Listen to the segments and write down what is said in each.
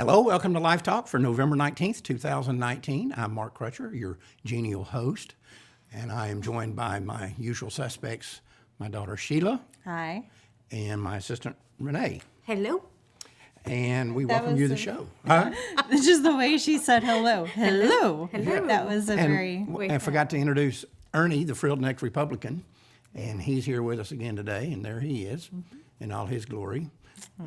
Hello, welcome to Live Talk for November 19th, 2019. I'm Mark Crutcher, your genial host, and I am joined by my usual suspects, my daughter Sheila. Hi. And my assistant Renee. Hello. And we welcome you to the show. It's just the way she said hello. Hello. Hello. That was a very... I forgot to introduce Ernie, the frilled-necked Republican, and he's here with us again today, and there he is in all his glory.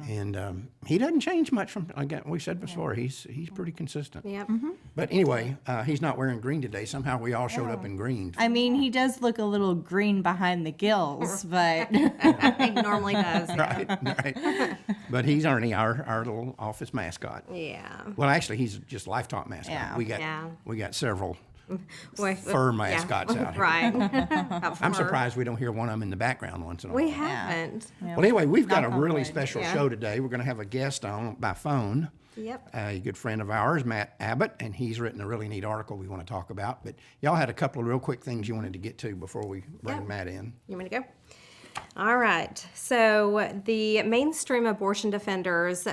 And he doesn't change much from, again, we said before, he's pretty consistent. Yep. But anyway, he's not wearing green today. Somehow we all showed up in green. I mean, he does look a little green behind the gills, but... He normally does. Right. But he's Ernie, our little office mascot. Yeah. Well, actually, he's just Life Talk mascot. Yeah. We got several Well, fur mascots out here. Right. I'm surprised we don't hear one of them in the background once in a while. We haven't. Well, anyway, we've got a Knock on really wood. special Yeah. show today. We're going to have a guest on by phone. Yep. A good friend of ours, Matt Abbott, and he's written a really neat article we want to talk about. But y'all had a couple of real quick things you wanted to get to before we bring Yep. Matt in. You want me to go? All right. So the mainstream abortion defenders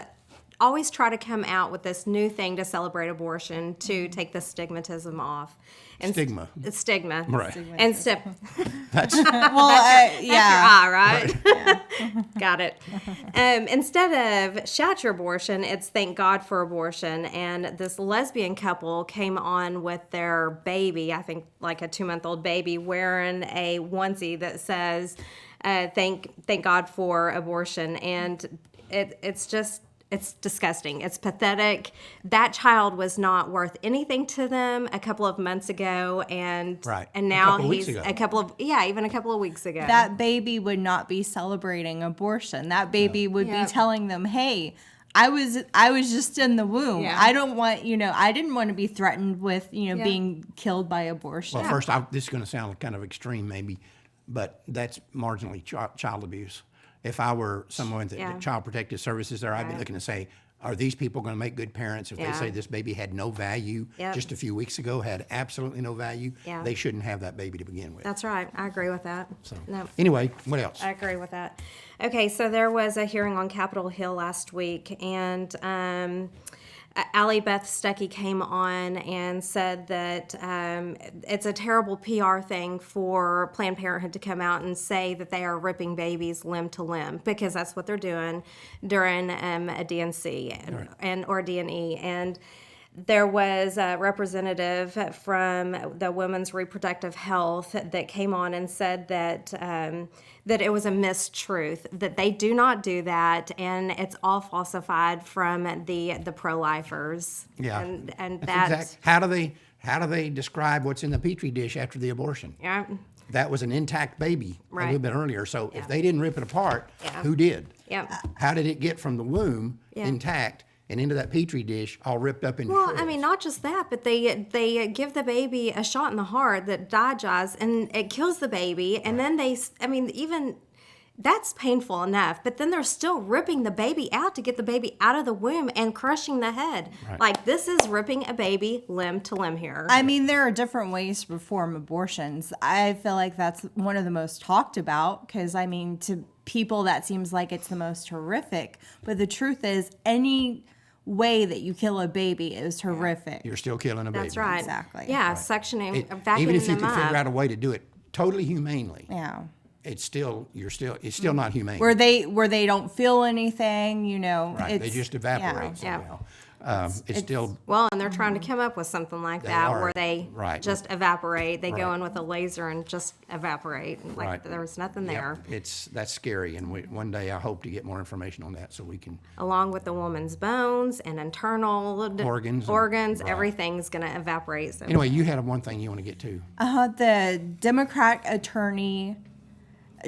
always try to come out with this new thing to celebrate abortion to take the stigmatism off. Stigma. Stigma. Right. And That's Well, yeah. right? Got it. Instead of shout your abortion, it's thank God for abortion. And this lesbian couple came on with their baby, I think like a 2-month-old baby, wearing a onesie that says, thank God for abortion. And it's disgusting. It's pathetic. That child was not worth anything to them a couple of months ago, and Right. and now A couple weeks he's ago. even a couple of weeks ago. That baby would not be celebrating abortion. That baby would be Yep. telling them, hey, I was just in the womb. Yeah. I don't want, I didn't want to be threatened with, Yeah. being killed by abortion. Well, first, this is going to sound kind of extreme maybe, but that's marginally child abuse. If I were someone that Yeah. Child Protective Services there, I'd be Right. looking to say, are these people going to make good parents? If they Yeah. say this baby had no value Yep. just a few weeks ago, had absolutely no value, Yeah. they shouldn't have that baby to begin with. That's right. I agree with that. So, No. anyway, what else? I agree with that. Okay, so there was a hearing on Capitol Hill last week, and Allie Beth Stuckey came on and said that it's a terrible PR thing for Planned Parenthood to come out and say that they are ripping babies limb to limb, because that's what they're doing during a DNC or DNE. And there was a representative from the Women's Reproductive Health that came on and said that that it was a mistruth, that they do not do that, and it's all falsified from the pro-lifers. Yeah. and That's that exact. How do they describe what's in the petri dish after the abortion? yeah, That was an intact baby a Right. little bit earlier. So Yeah. if they didn't rip it apart, Yeah. who did? yeah. How did it get from the womb Yeah. intact and into that petri dish all ripped up into Well, shreds? I mean, not just that, but they give the baby a shot in the heart that digests, and it kills the baby. And then even that's painful enough. But then they're still ripping the baby out to get the baby out of the womb and crushing the head. Right. Like, this is ripping a baby limb to limb here. I mean, there are different ways to perform abortions. I feel like that's one of the most talked about because, I mean, to people that seems like it's the most horrific. But the truth is, any way that you kill a baby is horrific. You're still killing a baby. That's right. Exactly. Yeah, suctioning, Even vacuuming if you them could up. figure out a way to do it totally humanely, Yeah. it's still not humane. Where they don't feel anything, Right. They just evaporate Yeah. somehow. It's still Well, and they're trying to come up with something like that are. where they Right. just evaporate. They go Right. in with a laser and just evaporate. Like, Right. there was nothing there. Yep, that's scary, and one day I hope to get more information on that so we can. Along with the woman's bones and internal Organs and- right. everything's going to evaporate. So Anyway, you had one thing you want to get to. The Democrat Attorney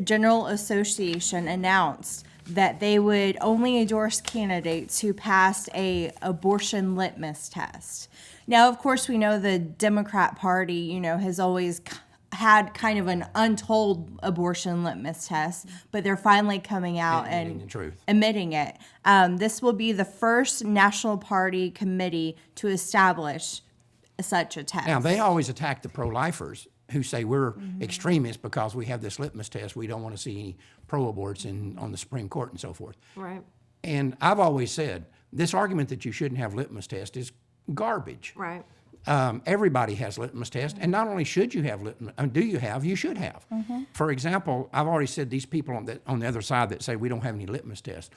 General Association announced that they would only endorse candidates who passed a abortion litmus test. Now, of course, we know the Democrat Party, has always had kind of an untold abortion litmus test, but they're finally coming out Admitting and the truth. admitting it. This will be the first National Party committee to establish such a test. Now, they always attack the pro-lifers who say we're extremists because we have this litmus test. We don't want to see any pro-aborts on the Supreme Court and so forth. right. And I've always said this argument that you shouldn't have litmus test is garbage. Right. Everybody has litmus test, and not only should you have litmus, you should have. For example, I've already said these people on the other side that say we don't have any litmus test.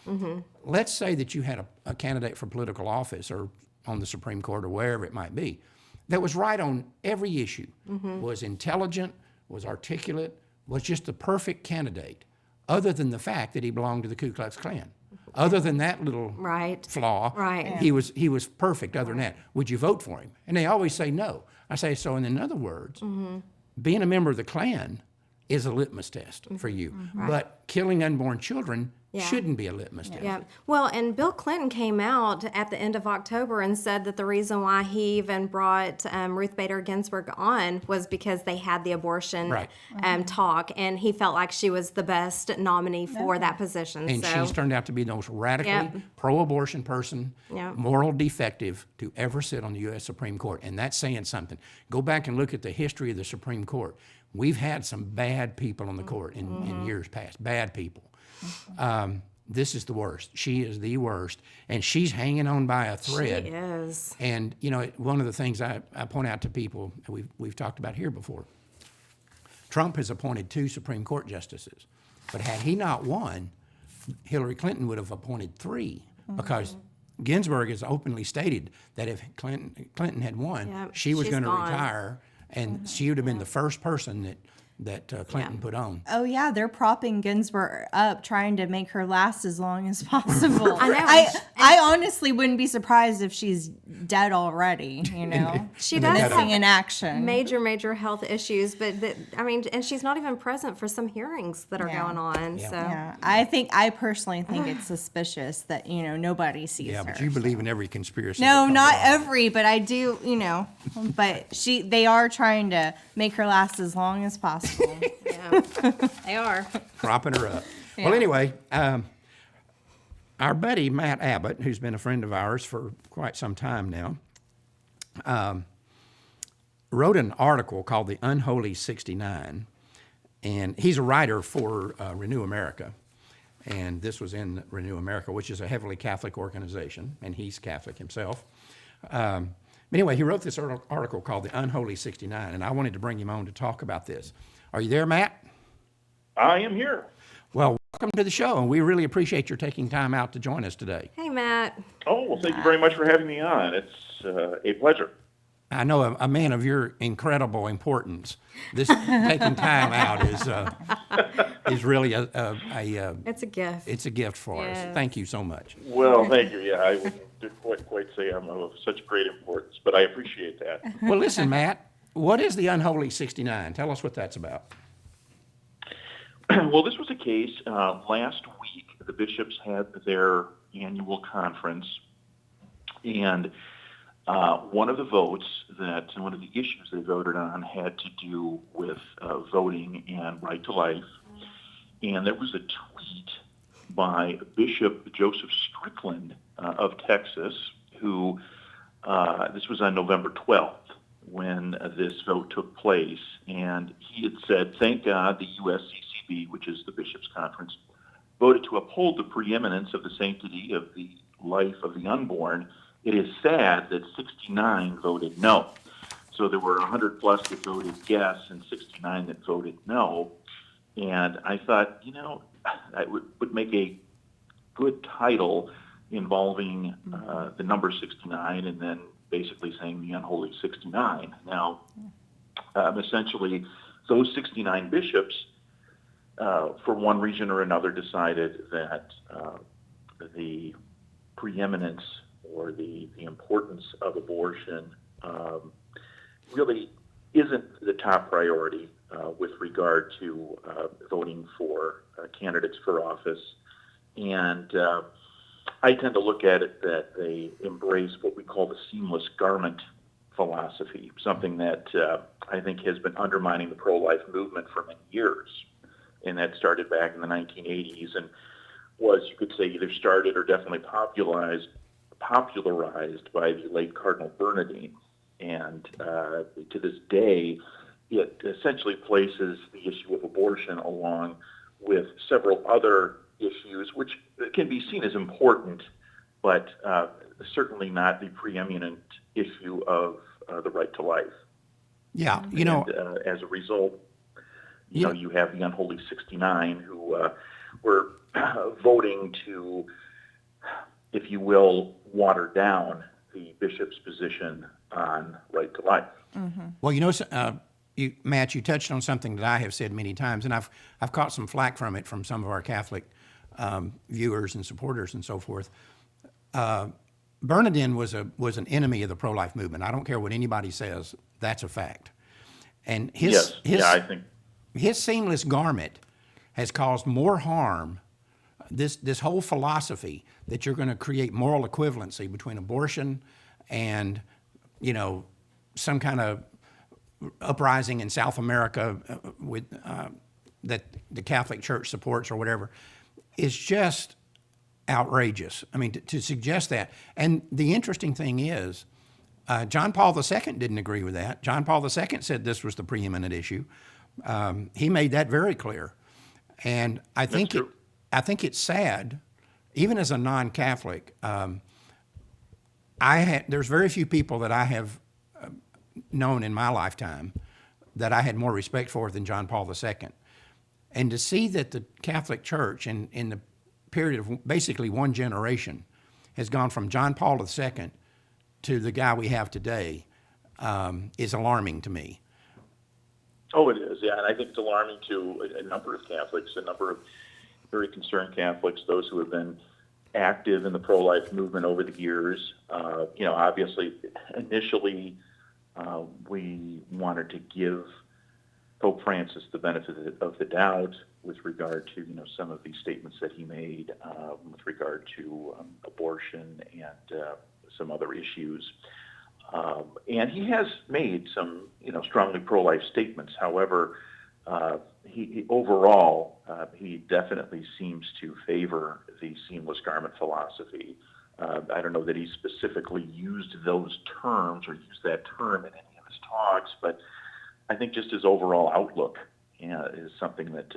Let's say that you had a candidate for political office or on the Supreme Court or wherever it might be that was right on every issue, was intelligent, was articulate, was just the perfect candidate, other than the fact that he belonged to the Ku Klux Klan. Other than that little flaw, he was perfect. Other than that, would you vote for him? And they always say no. I say, so in other words, being a member of the Klan is a litmus test for you. But killing unborn children shouldn't be a litmus test. Yeah. Well, and Bill Clinton came out at the end of October and said that the reason why he even brought Ruth Bader Ginsburg on was because they had the abortion talk, and he felt like she was the best nominee for that position. And she's turned out to be the most radically pro-abortion person, moral defective to ever sit on the U.S. Supreme Court. And that's saying something. Go back and look at the history of the Supreme Court. We've had some bad people on the court in years past, bad people. This is the worst. She is the worst, and she's hanging on by a thread. She is. And you know, one of the things I point out to people we've talked about here before. Trump has appointed 2 Supreme Court justices, but had he not won, Hillary Clinton would have appointed 3 because Ginsburg has openly stated that if Clinton had won, she was going to retire, and she would have been the first person that Clinton put on. Oh yeah, they're propping Ginsburg up, trying to make her last as long as possible. I know. I honestly wouldn't be surprised if she's dead already. You know, She does missing have in action. major health issues, but and she's not even present for some hearings that are going on. So Yeah, I personally think it's suspicious that nobody sees her. But you believe in every conspiracy. No, that comes not along. every, but I do. But they are trying to make her last as long as possible. yeah, they are. Propping her up. Well, anyway, our buddy Matt Abbott, who's been a friend of ours for quite some time now, wrote an article called The Unholy 69, and he's a writer for Renew America, and this was in Renew America, which is a heavily Catholic organization, and he's Catholic himself. Anyway, he wrote this article called The Unholy 69, and I wanted to bring him on to talk about this. Are you there, Matt? I am here. Well, welcome to the show, and we really appreciate your taking time out to join us today. Hey, Matt. Oh, well, thank you very much for having me on. It's a pleasure. I know a man of your incredible importance. This taking time out is really It's a gift. It's a gift for us. Thank you so much. Well, thank you. Yeah, I wouldn't quite say I'm of such great importance, but I appreciate that. Well, listen, Matt, what is the Unholy 69? Tell us what that's about. Well, this was a case last week. The bishops had their annual conference, and one of the issues they voted on had to do with voting and right to life. And there was a tweet by Bishop Joseph Strickland of Texas, who, this was on November 12th when this vote took place. And he had said, "Thank God the USCCB, which is the bishops' conference, voted to uphold the preeminence of the sanctity of the life of the unborn. It is sad that 69 voted no." So there were 100 plus that voted yes and 69 that voted no. And I thought, that would make a good title involving the number 69 and then basically saying the Unholy 69. Now, essentially, those 69 bishops, for one reason or another, decided that the preeminence or the importance of abortion really isn't the top priority with regard to voting for candidates for office. And I tend to look at it that they embrace what we call the seamless garment philosophy, something that I think has been undermining the pro-life movement for many years. And that started back in the 1980s and was, you could say, either started or definitely popularized by the late Cardinal Bernardine. And to this day, it essentially places the issue of abortion along with several other issues, which it can be seen as important, but certainly not the preeminent issue of the right to life. Yeah, And as a result, you have the Unholy 69 who were voting to, if you will, water down the bishop's position on right to life. Well, Matt, you touched on something that I have said many times, and I've caught some flack from it from some of our Catholic viewers and supporters and so forth. Bernardin was an enemy of the pro-life movement. I don't care what anybody says; that's a fact. And I think his seamless garment has caused more harm. This whole philosophy that you're going to create moral equivalency between abortion and, some kind of uprising in South America with that the Catholic Church supports or whatever, is just outrageous. I mean, to suggest that. And the interesting thing is, John Paul II didn't agree with that. John Paul II said this was the preeminent issue. He made that very clear. And I think it's sad, even as a non-Catholic. There's very few people that I have known in my lifetime that I had more respect for than John Paul II. And to see that the Catholic Church in the period of basically one generation has gone from John Paul II to the guy we have today is alarming to me. Oh, it is, yeah. And I think it's alarming to a number of Catholics, a number of very concerned Catholics, those who have been active in the pro-life movement over the years. Obviously, initially, we wanted to give Pope Francis the benefit of the doubt with regard to, some of these statements that he made with regard to abortion and some other issues. And he has made some, strongly pro-life statements. However, he overall, he definitely seems to favor the seamless garment philosophy. I don't know that he specifically used those terms or used that term in any of his talks, but I think just his overall outlook is something that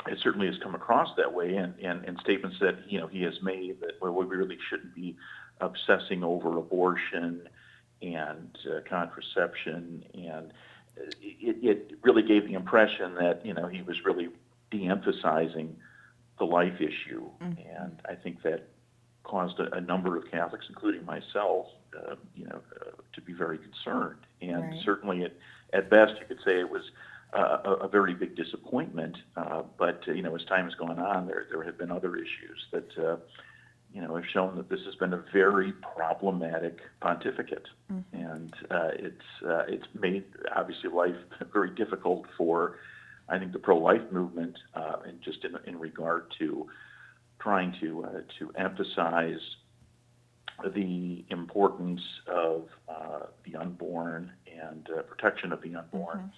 it certainly has come across that way, and statements that he has made that we really shouldn't be obsessing over abortion and contraception, and it really gave the impression that he was really de-emphasizing the life issue, and I think that caused a number of Catholics, including myself, to be very concerned. And Right. certainly, at best, you could say it was a very big disappointment. But as time has gone on, there have been other issues that have shown that this has been a very problematic pontificate, and it's made obviously life very difficult for, I think, the pro-life movement, and just in regard to trying to emphasize the importance of the unborn and protection of the unborn.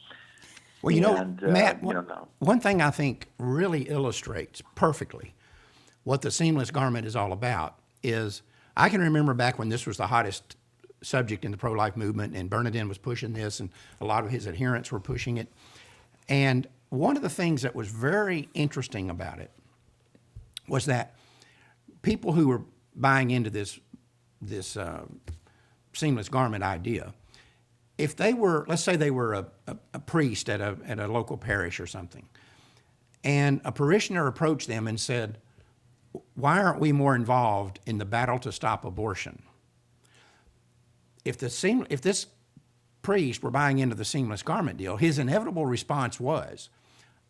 Well, Matt, no. one thing I think really illustrates perfectly what the seamless garment is all about is I can remember back when this was the hottest subject in the pro-life movement, and Bernardin was pushing this, and a lot of his adherents were pushing it. And one of the things that was very interesting about it was that people who were buying into this seamless garment idea, if they were, let's say they were a priest at a local parish or something, and a parishioner approached them and said, "Why aren't we more involved in the battle to stop abortion?" If this priest were buying into the seamless garment deal, his inevitable response was,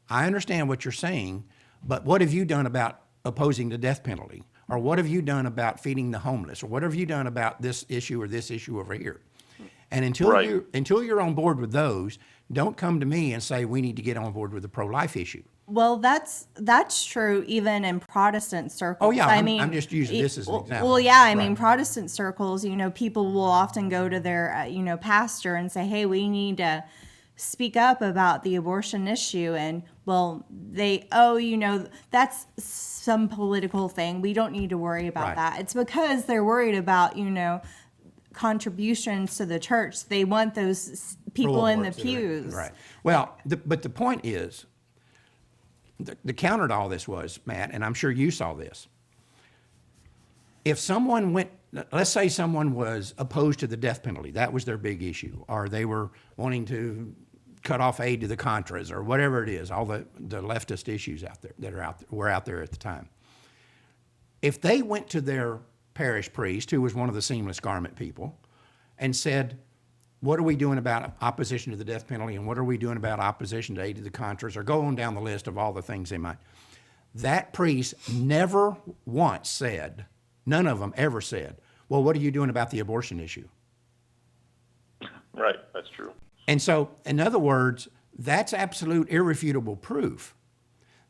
"I understand what you're saying, but what have you done about opposing the death penalty? Or what have you done about feeding the homeless? Or what have you done about this issue or this issue over here?" And until you're on board with those, don't come to me and say we need to get on board with the pro-life issue. Well, that's true even in Protestant circles. Oh yeah, I I'm just using this as an example. Well, yeah, I mean, Protestant circles, people will often go to their, pastor and say, "Hey, we need to speak up about the abortion issue," and well, that's some political thing. We don't need to worry about Right. that. It's because they're worried about, contributions to the church. They want those people in the pews. Right. Well, but the point is, the counter to all this was, Matt, and I'm sure you saw this. If someone went, let's say someone was opposed to the death penalty, that was their big issue, or they were wanting to cut off aid to the Contras, or whatever it is, all the leftist issues out there that were out there at the time. If they went to their parish priest, who was one of the seamless garment people, and said, what are we doing about opposition to the death penalty, and what are we doing about opposition to aid to the Contras, or go on down the list of all the things they might, that priest never once said, none of them ever said, well, what are you doing about the abortion issue? Right, that's true. And so, in other words, that's absolute irrefutable proof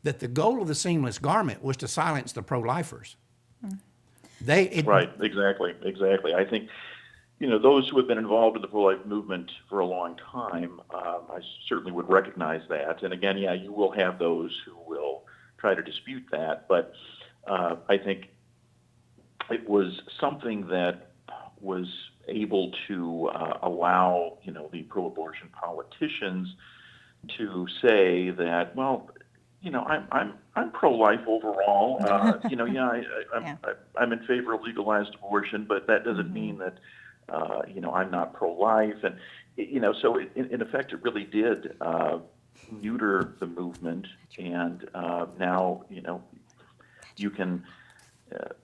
that the goal of the seamless garment was to silence the pro-lifers. Right, exactly. I think, those who have been involved in the pro-life movement for a long time, I certainly would recognize that. And again, yeah, you will have those who will try to dispute that, but I think it was something that was able to allow, the pro-abortion politicians to say that, well, I'm pro-life overall. I'm in favor of legalized abortion, but that doesn't mean that, I'm not pro-life. And, so in effect, it really did neuter the movement. And now, you can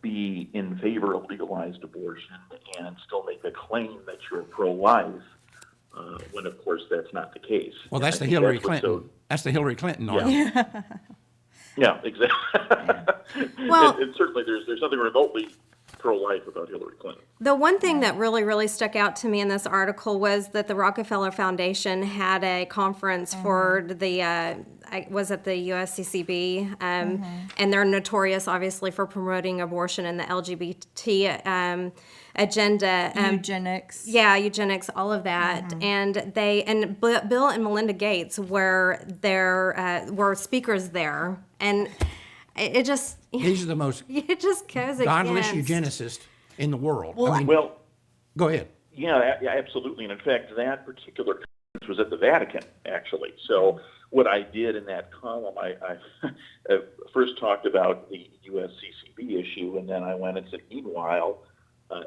be in favor of legalized abortion and still make a claim that you're pro-life, when of course that's not the case. Well, that's the Hillary Clinton. That's the Hillary Clinton argument. Yeah, exactly. Well, and certainly there's nothing remotely pro-life about Hillary Clinton. The one thing that really stuck out to me in this article was that the Rockefeller Foundation had a conference for the was it the USCCB, and they're notorious, obviously, for promoting abortion and the LGBT agenda. Eugenics. Yeah, eugenics, all of that, and Bill and Melinda Gates were speakers there, and it just These are the most it just goes godless against. eugenicists in the world. Well, Well, Go ahead. yeah, absolutely. And in fact, that particular conference was at the Vatican, actually. So what I did in that column, I first talked about the USCCB issue, and then I went and said, meanwhile,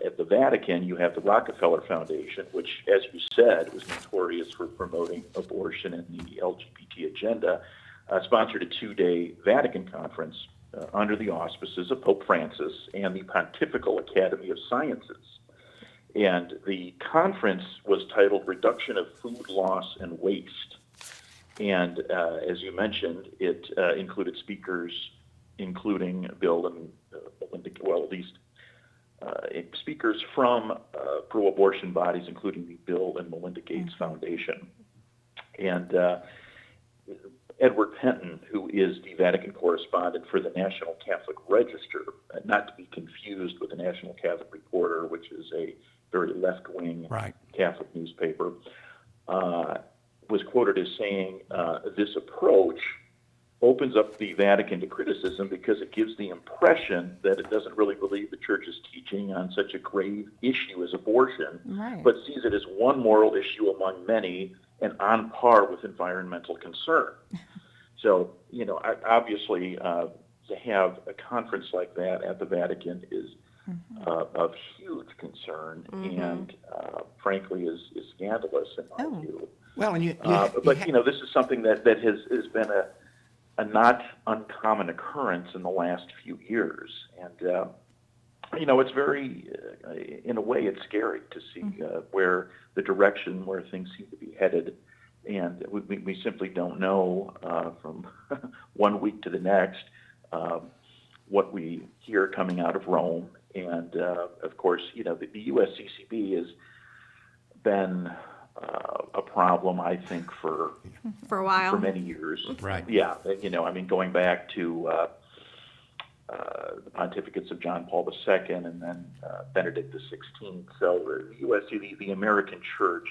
at the Vatican, you have the Rockefeller Foundation, which, as you said, was notorious for promoting abortion and the LGBT agenda, sponsored a 2-day Vatican conference under the auspices of Pope Francis and the Pontifical Academy of Sciences. And the conference was titled Reduction of Food Loss and Waste. And as you mentioned, it included speakers, including Bill and Melinda, well, at least speakers from pro-abortion bodies, including the Bill and Melinda Gates Foundation. And Edward Penton, who is the Vatican correspondent for the National Catholic Register, not to be confused with the National Catholic Reporter, which is a very left-wing Catholic newspaper, was quoted as saying, this approach opens up the Vatican to criticism because it gives the impression that it doesn't really believe the Church's teaching on such a grave issue as abortion, but sees it as one moral issue among many and on par with environmental concern. So, obviously, to have a conference like that at the Vatican is of huge concern and, frankly, is scandalous in my view. Well, and this is something that has been a not uncommon occurrence in the last few years. And, it's very, in a way, it's scary to see where the direction where things seem to be headed. And we simply don't know from 1 week to the next what we hear coming out of Rome. And, of course, the USCCB has been a problem, I think, for a while, for many years. Right. Yeah. Going back to the pontificates of John Paul II and then Benedict XVI. So the USC, the American Church,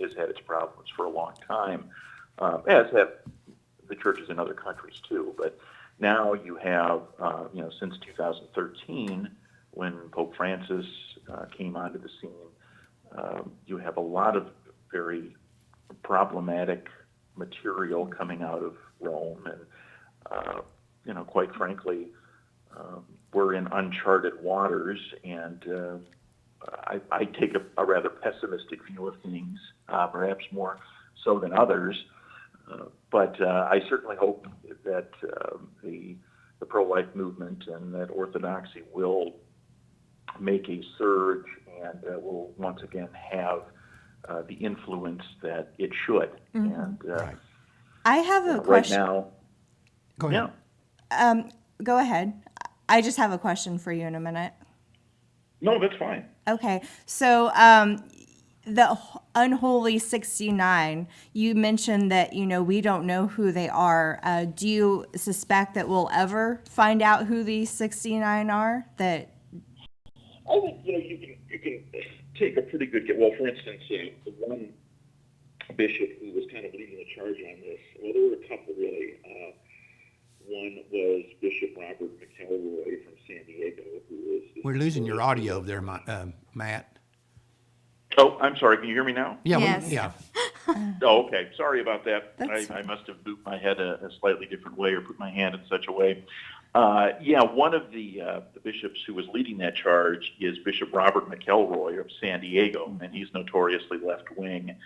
has had its problems for a long time, as have the churches in other countries too. But now you have, since 2013, when Pope Francis came onto the scene, you have a lot of very problematic material coming out of Rome, and quite frankly, we're in uncharted waters, and I take a rather pessimistic view of things, perhaps more so than others. But I certainly hope that the pro-life movement and that orthodoxy will make a surge and will once again have the influence that it should. And Right. I have a right question. now, Go ahead. yeah. Go ahead. I just have a question for you in a minute. No, that's fine. Okay, so the Unholy 69, you mentioned that, we don't know who they are. Do you suspect that we'll ever find out who these 69 are? That I think you can take a pretty good guess. Well, for instance, the one bishop who was kind of leading the charge on this. Well, there were a couple really. One was Bishop Robert McElroy from San Diego, who was. We're losing your audio there, Matt. Oh, I'm sorry. Can you hear me now? Yeah, Yes. yeah. Oh, okay. Sorry about that. That's I must have moved my head a slightly different way or put my hand in such a way. One of the bishops who was leading that charge is Bishop Robert McElroy of San Diego, and he's notoriously left-wing.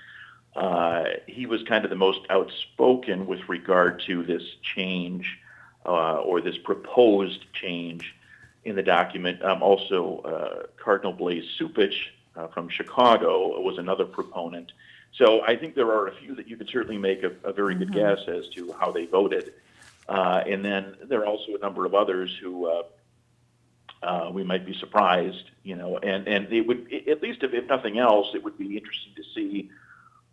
He was kind of the most outspoken with regard to this change or this proposed change in the document. Also, Cardinal Blaise Supich from Chicago was another proponent. So I think there are a few that you could certainly make a very good guess as to how they voted. And then there are also a number of others who we might be surprised, and it would, at least if nothing else, it would be interesting to see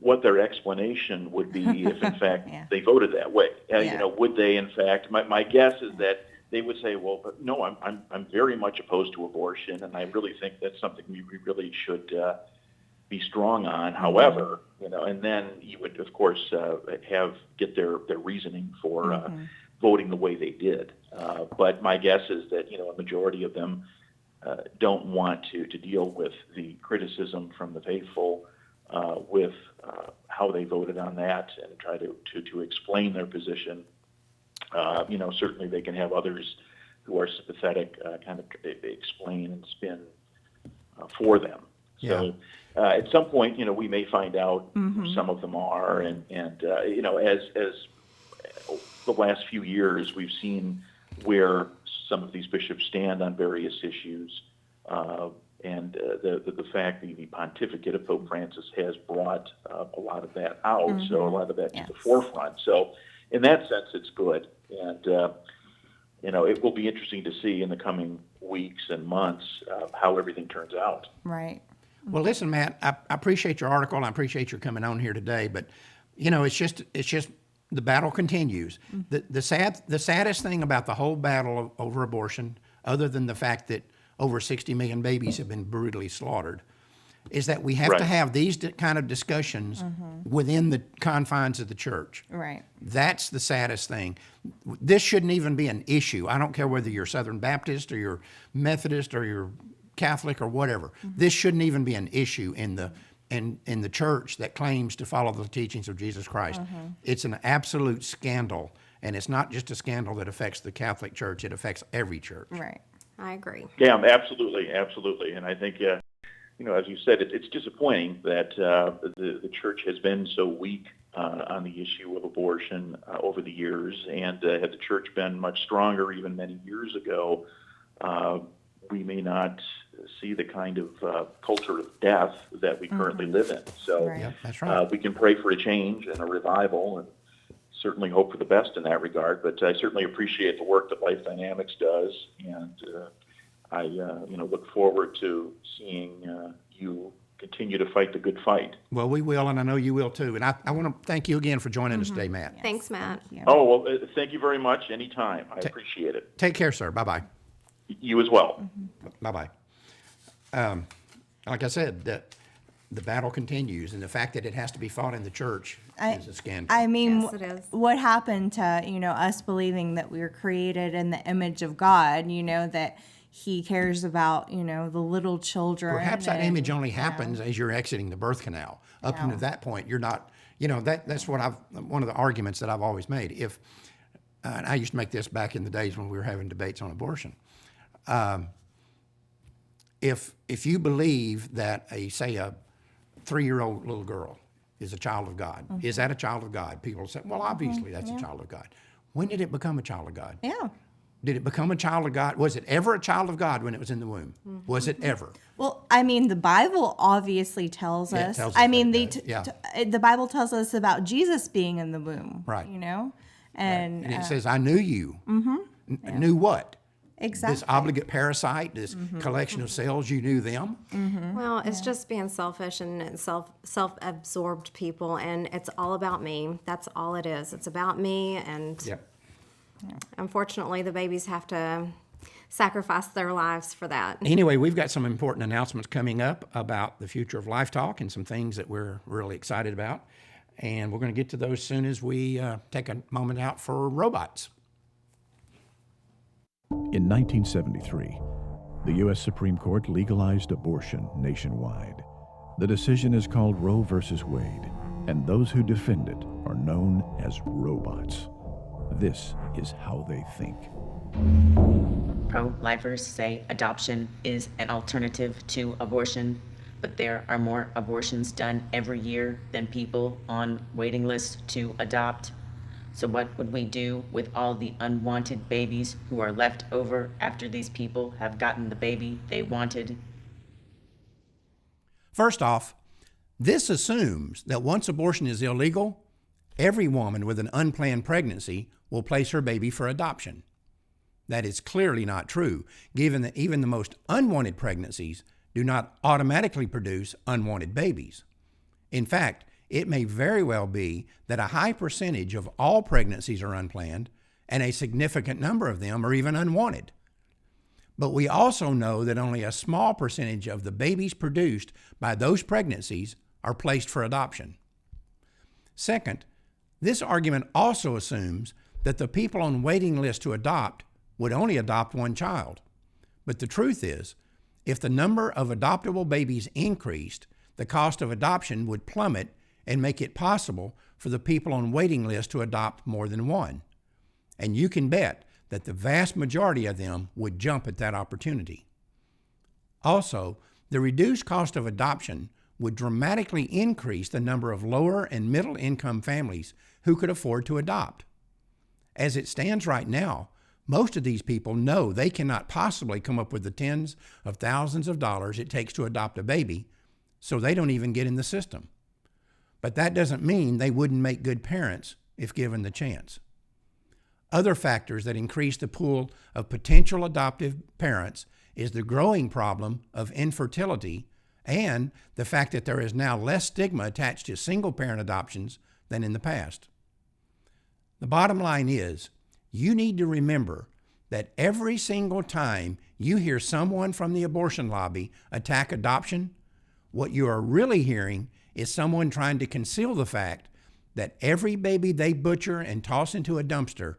what their explanation would be if in fact they voted that way. Would they in fact, my guess is that they would say, well, but no, I'm very much opposed to abortion, and I really think that's something we really should be strong on. However, and then you would, of course, get their reasoning for voting the way they did. But my guess is that, a majority of them don't want to deal with the criticism from the faithful with how they voted on that and try to explain their position. Certainly they can have others who are sympathetic kind of explain and spin for them. So at some point, we may find out who some of them are, and as the last few years, we've seen where some of these bishops stand on various issues, and the fact that the pontificate of Pope Francis has brought a lot of that out, so a lot of that to the forefront. So in that sense, it's good, and it will be interesting to see in the coming weeks and months how everything turns out. right. Well, listen, Matt, I appreciate your article and I appreciate your coming on here today, but it's just the battle continues. The saddest thing about the whole battle over abortion, other than the fact that over 60 million babies have been brutally slaughtered, is that we have to have these kind of discussions within the confines of the church. Right. That's the saddest thing. This shouldn't even be an issue. I don't care whether you're Southern Baptist or you're Methodist or you're Catholic or whatever. This shouldn't even be an issue in the church that claims to follow the teachings of Jesus Christ. It's an absolute scandal, and it's not just a scandal that affects the Catholic Church, it affects every church. Right. I agree. Yeah, absolutely. And I think, as you said, it's disappointing that the church has been so weak on the issue of abortion over the years, and had the church been much stronger even many years ago, we may not see the kind of culture of death that we currently live in. So Yep, that's right. we can pray for a change and a revival, and certainly hope for the best in that regard. But I certainly appreciate the work that Life Dynamics does, and I look forward to seeing you continue to fight the good fight. Well, we will, and I know you will too. And I want to thank you again for joining us today, Matt. Thanks, Matt. Thank you. Oh, well, thank you very much. Anytime. I appreciate it. Take care, sir. Bye-bye. You as well. Bye-bye. Like I said, the battle continues, and the fact that it has to be fought in the church is a scandal. I mean, Yes, it is. what happened to, us believing that we were created in the image of God, that he cares about, the little children. Perhaps that and, image only happens as you're exiting the birth canal. Up until that point, you're not, that's what one of the arguments that I've always made. and I used to make this back in the days when we were having debates on abortion. If you believe that say a 3-year-old little girl is a child of God, is that a child of God? People say, well, obviously that's a child of God. When did it become a child of God? Yeah. Did it become a child of God? Was it ever a child of God when it was in the womb? Was it ever? Well, I mean, the Bible obviously tells Yeah, it us. tells us I that mean, it does, the Bible tells us about Jesus being in the womb. Right. You know, and And it says, I knew you. Knew what? exactly. This obligate parasite, this collection of cells, you knew them? Well, it's just being selfish and self-absorbed people, and it's all about me. That's all it is. It's about me, and Yep. unfortunately, the babies have to sacrifice their lives for that. Anyway, we've got some important announcements coming up about the future of Life Talk and some things that we're really excited about. And we're going to get to those soon as we take a moment out for robots. In 1973, the U.S. Supreme Court legalized abortion nationwide. The decision is called Roe v. Wade, and those who defend it are known as robots. This is how they think. Pro-lifers say adoption is an alternative to abortion, but there are more abortions done every year than people on waiting lists to adopt. So what would we do with all the unwanted babies who are left over after these people have gotten the baby they wanted? First off, this assumes that once abortion is illegal, every woman with an unplanned pregnancy will place her baby for adoption. That is clearly not true, given that even the most unwanted pregnancies do not automatically produce unwanted babies. In fact, it may very well be that a high percentage of all pregnancies are unplanned, and a significant number of them are even unwanted. But we also know that only a small percentage of the babies produced by those pregnancies are placed for adoption. Second, this argument also assumes that the people on waiting lists to adopt would only adopt one child. But the truth is, if the number of adoptable babies increased, the cost of adoption would plummet and make it possible for the people on waiting lists to adopt more than one. And you can bet that the vast majority of them would jump at that opportunity. Also, the reduced cost of adoption would dramatically increase the number of lower and middle income families who could afford to adopt. As it stands right now, most of these people know they cannot possibly come up with the tens of thousands of dollars it takes to adopt a baby, so they don't even get in the system. But that doesn't mean they wouldn't make good parents if given the chance. Other factors that increase the pool of potential adoptive parents is the growing problem of infertility and the fact that there is now less stigma attached to single-parent adoptions than in the past. The bottom line is, you need to remember that every single time you hear someone from the abortion lobby attack adoption, what you are really hearing is someone trying to conceal the fact that every baby they butcher and toss into a dumpster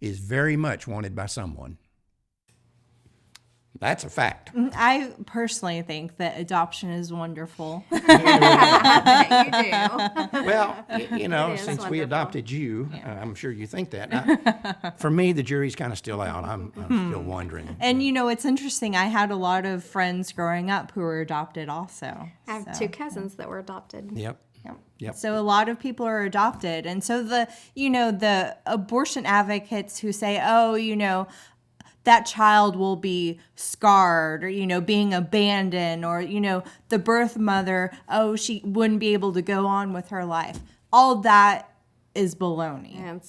is very much wanted by someone. That's a fact. I personally think that adoption is wonderful. You do. Well, you know, It is since we wonderful. adopted you, I'm sure you think that. For me, the jury's kind of still out. I'm still wondering. And you know, it's interesting. I had a lot of friends growing up who were adopted also. I have So, 2 cousins that were adopted. Yep. Yep. So a lot of people are adopted. And so the abortion advocates who say, oh, that child will be scarred or, being abandoned or, the birth mother, oh, she wouldn't be able to go on with her life. All that is baloney. And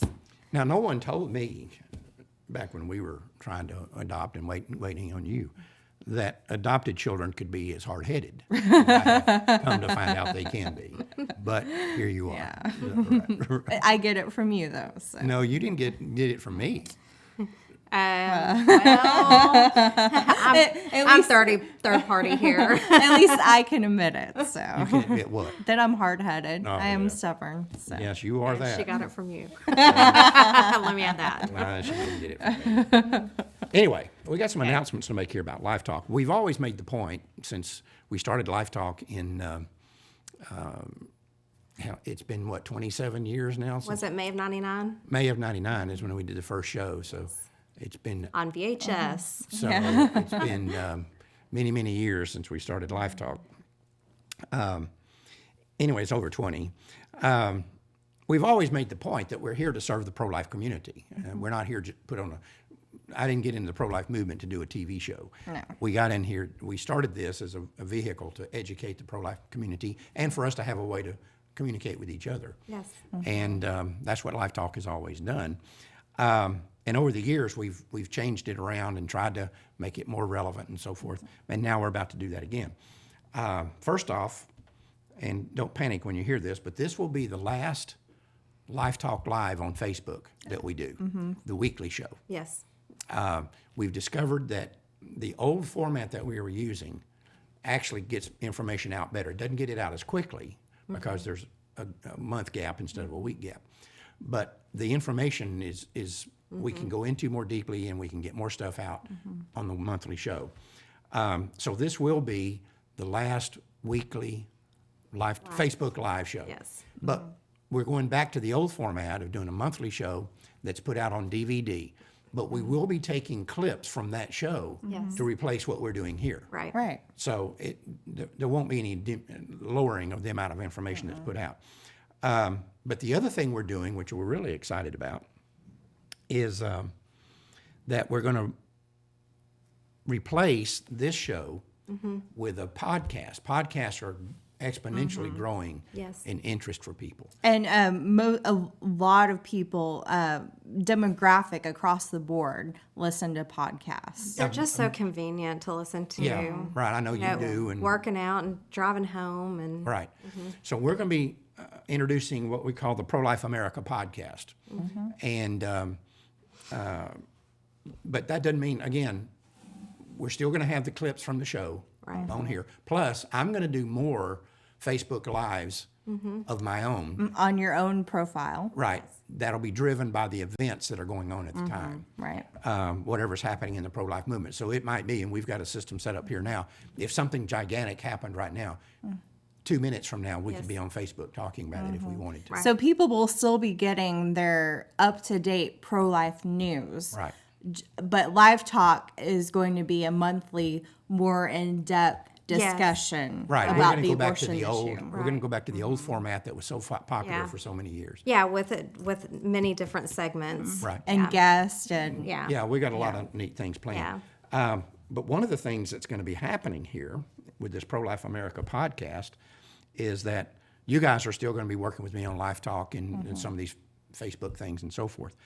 Now, no one told me back when we were trying to adopt and waiting on you that adopted children could be as hard-headed. I have come to find out they can be. But here you are. Yeah. Right. I get it from you, though. So. No, you didn't get it from me. I'm least- third party here. At least I can admit it. You So can admit what? that I'm hard-headed. Oh, I am yeah. stubborn. So. Yes, you are that. She got it from you. Let me add that. She didn't get it from me. Anyway, we got some announcements to make here about Life Talk. We've always made the point since we started Life Talk in it's been, 27 years now? Was it May of 99? May of 99 is when we did the first show, so it's been, On VHS. it's been many, many years since we started Life Talk. Anyway, it's over 20. We've always made the point that we're here to serve the pro-life community. We're not here to put on I didn't get into the pro-life movement to do a TV show. No. We got in here, we started this as a vehicle to educate the pro-life community and for us to have a way to communicate with each other. Yes. And that's what Life Talk has always done. And over the years, we've changed it around and tried to make it more relevant and so forth. And now we're about to do that again. First off, and don't panic when you hear this, but this will be the last Life Talk Live on Facebook that we do, the weekly show. Yes. We've discovered that the old format that we were using actually gets information out better. It doesn't get it out as quickly because there's a month gap instead of a week gap. But the information is we can go into more deeply and we can get more stuff out on the monthly show. So this will be the last weekly Facebook Live show. Yes. But we're going back to the old format of doing a monthly show that's put out on DVD. But we will be taking clips from that show to replace what we're doing here. Right. Right. So there won't be any lowering of the amount of information that's put out. But the other thing we're doing, which we're really excited about, is that we're going to replace this show with a podcast. Podcasts are exponentially growing Yes. in interest for people. And a lot of people, demographic across the board, listen to podcasts. They're just so convenient to listen to. Yeah, right. I know you do. And working out and driving home and right. So we're going to be introducing what we call the Pro-Life America podcast. And but that doesn't mean, again, we're still going to have the clips from the show on here. Plus, I'm going to do more Facebook Lives of my own. On your own profile. Right. That'll be driven by the events that are going on at the time. Right. Whatever's happening in the pro-life movement. So it might be, and we've got a system set up here now, if something gigantic happened right now, 2 minutes from now, we could be on Facebook talking about it if we wanted to. So people will still be getting their up-to-date pro-life news. Right. But Live Talk is going to be a monthly, more in-depth discussion Right. We're about going to the go back to abortion the old. issue. We're going to go back to the old format that was so popular Yeah. for so many years. yeah, with many different segments. Right. And guests and Yeah. Yeah, we got a lot of neat things planned. But one of the things that's going to be happening here with this Pro-Life America podcast is that you guys are still going to be working with me on Life Talk and some of these Facebook things and so forth.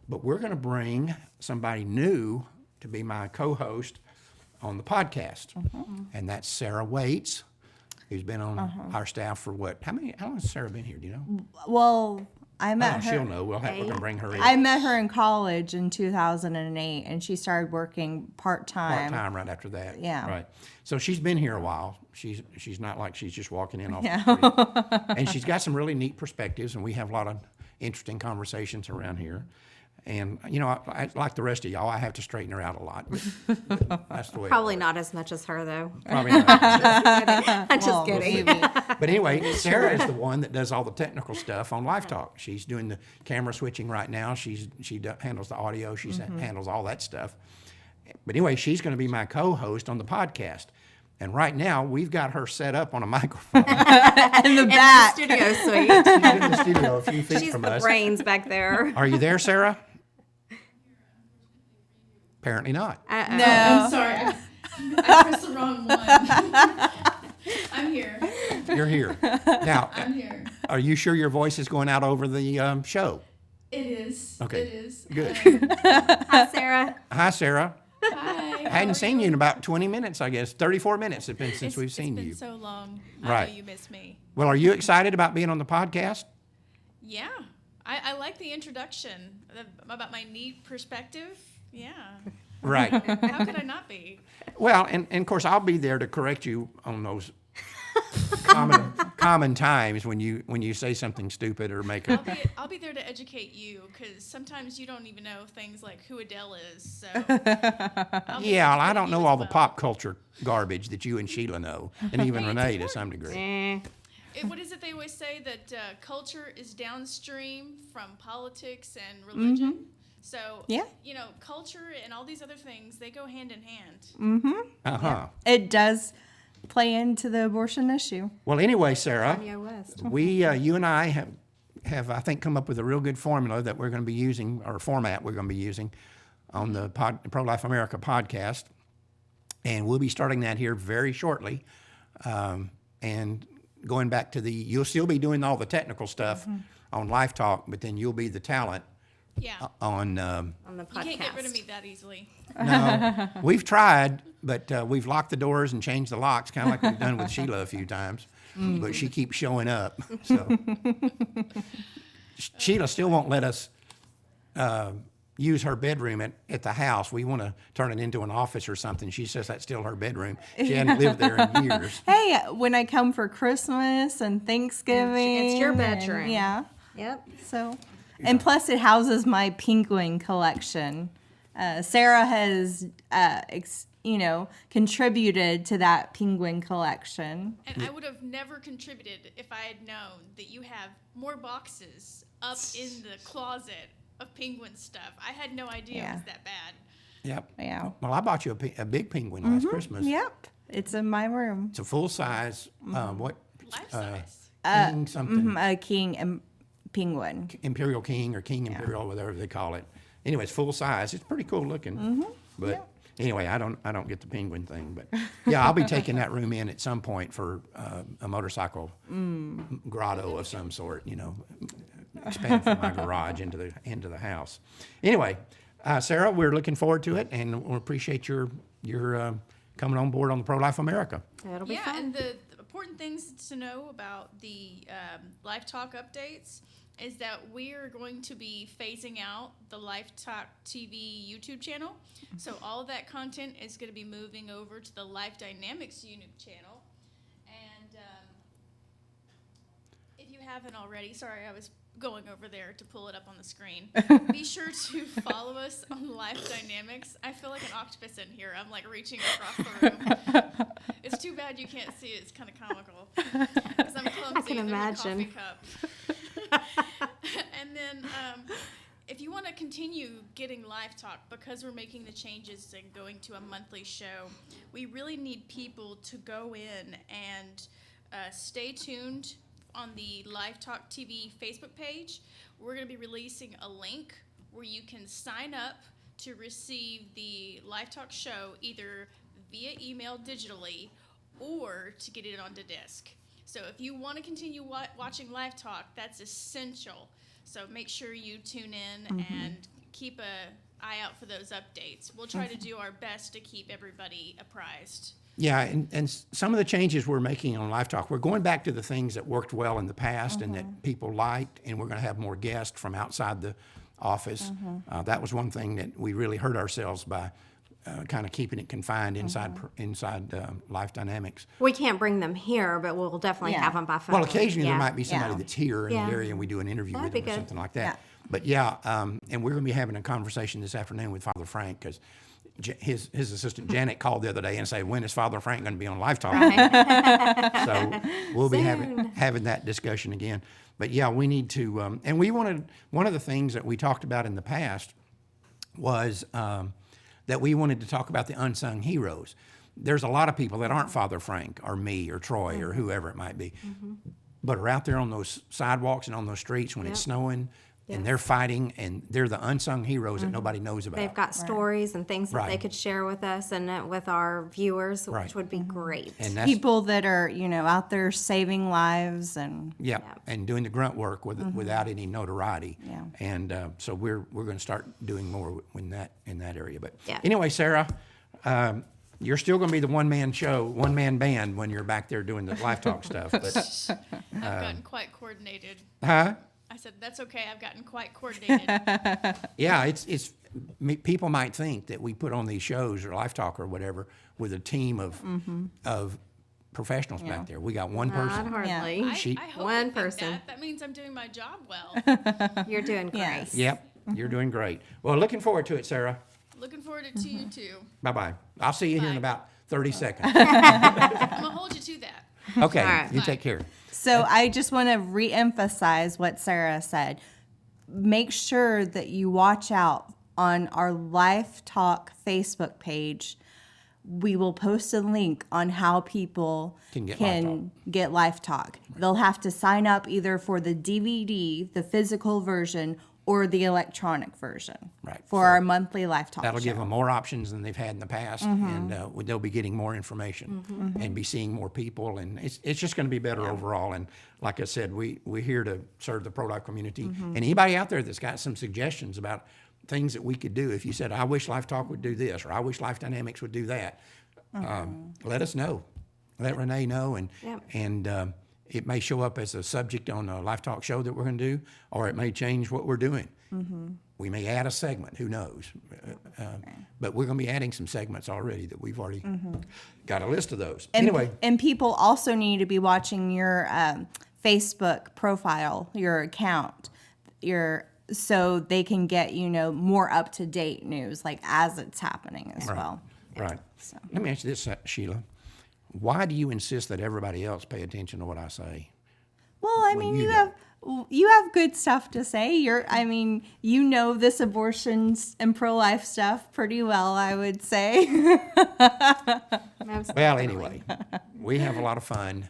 But we're going to bring somebody new to be my co-host on the podcast. And that's Sarah Waits, who's been on our staff for what? How long has Sarah been here? Do you know? well, I met She'll her. know. We're going to bring her in. I met her in college in 2008, and she started working part-time. Part-time right after that. Yeah. Right. So she's been here a while. She's not like she's just walking in off the street. And she's got some really neat perspectives, and we have a lot of interesting conversations around here. And, I like the rest of y'all, I have to straighten her out a lot. But that's the way it Probably works. not as much as her though. Probably not. I'm just Well, kidding. maybe. But anyway, Sarah is the one that does all the technical stuff on Live Talk. She's doing the camera switching right now. She handles the audio. She handles all that stuff. But anyway, she's going to be my co-host on the podcast. And right now, we've got her set up on a microphone. In the In back. the studio suite. She's in the studio a few feet She's from the us. brains back there. Are you there, Sarah? Apparently not. No. I'm sorry. I pressed the wrong one. I'm here. You're here. Now, I'm here. are you sure your voice is going out over the show? It is. Okay. It is. Good. Hi, Sarah. Hi, Sarah. Hi. I hadn't seen you in about 20 minutes, I guess. 34 minutes it's been since we've seen It's you. been so long. Right. I know you miss me. Well, are you excited about being on the podcast? Yeah. I like the introduction about my neat perspective. Yeah. Right. How could I not be? Well, and of course, I'll be there to correct you on those common times when you say something stupid or make a. I'll be there to educate you because sometimes you don't even know things like who Adele is. So I'll be Yeah, well, I educating don't you know as all the well. pop culture garbage that you and Sheila know, and even Renee to some degree. What is it they always say, that culture is downstream from politics and religion? So, Yeah. you know, culture and all these other things, they go hand in hand. Uh-huh. It does play into the abortion issue. Well, anyway, Sarah, Kanye West. you and I have I think come up with a real good formula that we're going to be using, or format we're going to be using on the Pro-Life America podcast, and we'll be starting that here very shortly, and going back to you'll still be doing all the technical stuff on Life Talk, but then you'll be the talent Yeah. on. On the podcast. You can't get rid of me that easily. No, we've tried, but we've locked the doors and changed the locks, kind of like we've done with Sheila a few times. But she keeps showing up. So Sheila still won't let us use her bedroom at the house. We want to turn it into an office or something. She says that's still her bedroom. She hadn't lived there in years. Hey, when I come for Christmas and Thanksgiving. It's your and- bedroom. yeah. Yep. So, and plus it houses my penguin collection. Sarah has, contributed to that penguin collection. And I would have never contributed if I had known that you have more boxes up in the closet of penguin stuff. I had no idea it was that bad. Yep. Yeah. Well, I bought you a big penguin last Christmas. Yep. It's in my room. It's a full size. What? Life size. King something. A king and penguin. Imperial King or King Imperial, whatever they call it. Anyway, it's full size. It's pretty cool looking. But anyway, I don't get the penguin thing. But yeah, I'll be taking that room in at some point for a motorcycle grotto of some sort. Expand from my garage into the house. Anyway, Sarah, we're looking forward to it, and we appreciate your coming on board on the Pro-Life America. That'll be Yeah, fun. and the important things to know about the Life Talk updates is that we're going to be phasing out the Life Talk TV YouTube channel. So all of that content is going to be moving over to the Life Dynamics YouTube channel. And if you haven't already, sorry, I was going over there to pull it up on the screen. Be sure to follow us on Life Dynamics. I feel like an octopus in here. I'm like reaching across the room. It's too bad you can't see it. It's kind of comical because I'm clumsy. I can and there's a imagine. coffee cup. And then if you want to continue getting Live Talk, because we're making the changes and going to a monthly show, we really need people to go in and stay tuned on the Live Talk TV Facebook page. We're going to be releasing a link where you can sign up to receive the Live Talk show either via email digitally or to get it onto disc. So if you want to continue watching Live Talk, that's essential. So make sure you tune in and keep an eye out for those updates. We'll try to do our best to keep everybody apprised. Yeah, and some of the changes we're making on Live Talk, we're going back to the things that worked well in the past and that people liked, and we're going to have more guests from outside the office. That was one thing that we really hurt ourselves by kind of keeping it confined inside Life Dynamics. We can't bring them here, but we'll definitely have them by phone. Well, occasionally Yeah. there might be somebody Yeah. that's here in Yeah. the area and we do an interview That'd with be them or good. something like that. Yeah. But yeah, and we're going to be having a conversation this afternoon with Father Frank because his assistant Janet called the other day and said, "When is Father Frank going to be on Live Talk?" So we'll be having that discussion again. But yeah, we need to, and we wanted, one of the things that we talked about in the past was that we wanted to talk about the unsung heroes. There's a lot of people that aren't Father Frank or me or Troy or whoever it might be, but are out there on those sidewalks and on those streets when it's snowing and they're fighting, and they're the unsung heroes that nobody knows about. They've got stories and things that they Right. could share with us and with our viewers, Right. which would be great. And that's, People that are, out there saving lives and yeah, and doing the grunt work without any notoriety. Yeah. And so we're going to start doing more in that area. But Yeah. anyway, Sarah, you're still going to be the one-man show, one-man band when you're back there doing the Live Talk stuff. But I've gotten quite coordinated. huh? I said, that's okay. I've gotten quite coordinated. Yeah, it's people might think that we put on these shows or Live Talk or whatever with a team of professionals back there. We got one Not person. hardly. I hope One you think person. that. That means I'm doing my job well. You're doing great. Yes. Yep, you're doing great. Well, looking forward to it, Sarah. Looking forward to you too. Bye-bye. I'll see you here in Bye. about 30 seconds. I'm gonna hold you to that. Okay, All right. you take care. So I just want to reemphasize what Sarah said. Make sure that you watch out on our Life Talk Facebook page. We will post a link on how people Can get get Life Talk. They'll have to sign up either for the DVD, the physical version, or the electronic version. Right. For our monthly Life Talk That'll show. give them more options than they've had in the past, and they'll be getting more information and be seeing more people, and it's just going to be better overall. And like I said, we're here to serve the pro-life community. And anybody out there that's got some suggestions about things that we could do, if you said, I wish Life Talk would do this, or I wish Life Dynamics would do that, let us know. Let Renee know, and it may show up as a subject on a Life Talk show that we're going to do, or it may change what we're doing. We may add a segment, who knows? But we're going to be adding some segments already that we've already got a list of those. Anyway, And people also need to be watching your Facebook profile, your account, so they can get, more up-to-date news, like as it's happening as well. right. Let me ask you this, Sheila. Why do you insist that everybody else pay attention to what I say? Well, I mean, you you have good stuff to say. This abortions and pro-life stuff pretty well, I would say. Well, anyway, we have a lot of fun.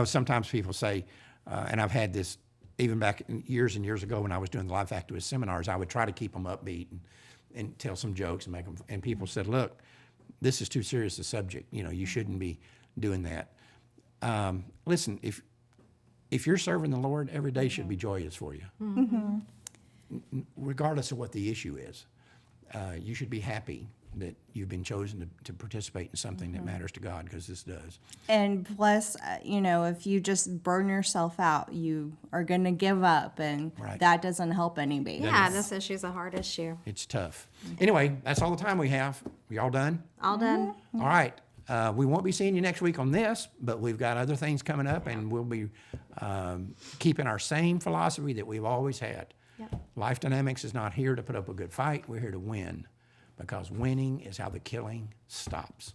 Sometimes people say, and I've had this even back years and years ago when I was doing the Life Activist seminars, I would try to keep them upbeat and tell some jokes and make them. And people said, "Look, this is too serious a subject. You shouldn't be doing that." Listen, if you're serving the Lord, every day should be joyous for you, regardless of what the issue is. You should be happy that you've been chosen to participate in something that matters to God, because this does. And plus, if you just burn yourself out, you are going to give up, and that doesn't help anybody. Yeah, this issue's a hard issue. It's tough. Anyway, that's all the time we have. We all done? All done. All right. We won't be seeing you next week on this, but we've got other things coming up, and we'll be keeping our same philosophy that we've always had. Yep. Life Dynamics is not here to put up a good fight. We're here to win, because winning is how the killing stops.